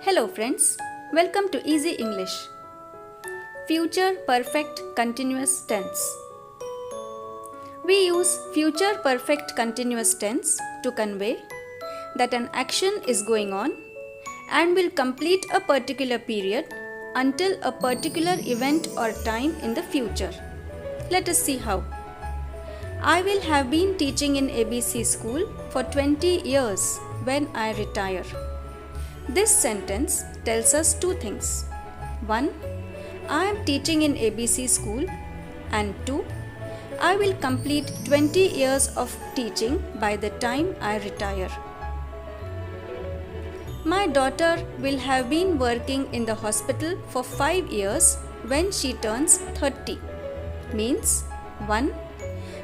Hello friends, welcome to Easy English. Future Perfect Continuous Tense. We use future perfect continuous tense to convey that an action is going on and will complete a particular period until a particular event or time in the future. Let us see how. I will have been teaching in ABC school for 20 years when I retire. This sentence tells us two things. 1. I am teaching in ABC school, and 2. I will complete 20 years of teaching by the time I retire. My daughter will have been working in the hospital for 5 years when she turns 30. Means 1.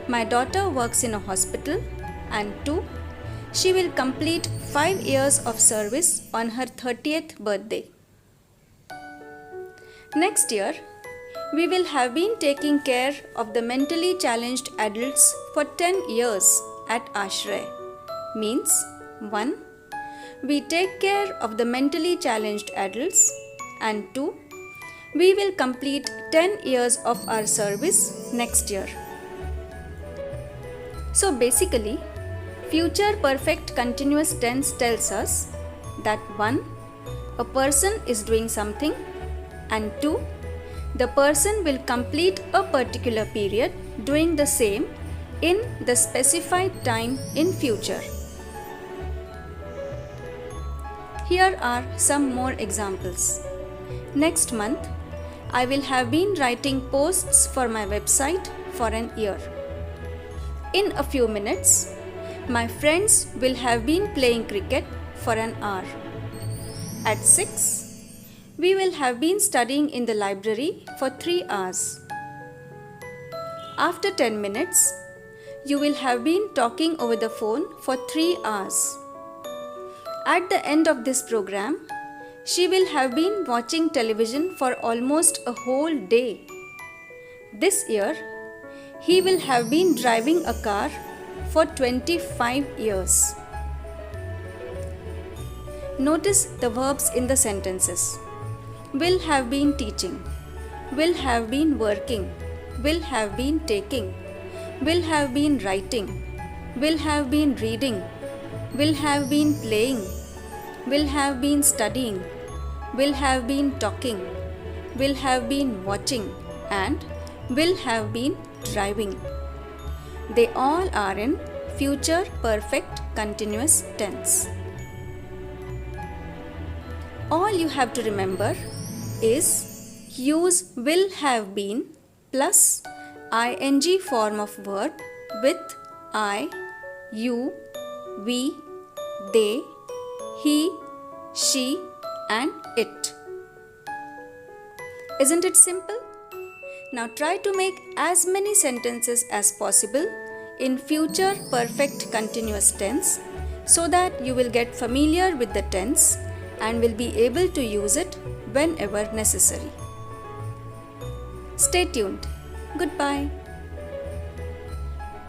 My daughter works in a hospital, and 2. She will complete 5 years of service on her 30th birthday. Next year, we will have been taking care of the mentally challenged adults for 10 years at Ashray. Means 1. We take care of the mentally challenged adults, and 2. We will complete 10 years of our service next year. So basically, future perfect continuous tense tells us that 1. A person is doing something, and 2. The person will complete a particular period doing the same in the specified time in future. Here are some more examples. Next month, I will have been writing posts for my website for an year. In a few minutes, my friends will have been playing cricket for an hour. At 6, we will have been studying in the library for 3 hours. After 10 minutes, you will have been talking over the phone for 3 hours. At the end of this program, she will have been watching television for almost a whole day. This year, he will have been driving a car for 25 years. Notice the verbs in the sentences. Will have been teaching, will have been working, will have been taking, will have been writing, will have been reading, will have been playing, will have been studying, will have been talking, will have been watching, and will have been driving. They all are in future perfect continuous tense. All you have to remember is use will have been plus ing form of verb with I, you, we, they, he, she, and it. Isn't it simple? Now try to make as many sentences as possible in future perfect continuous tense so that you will get familiar with the tense and will be able to use it whenever necessary. Stay tuned. Goodbye.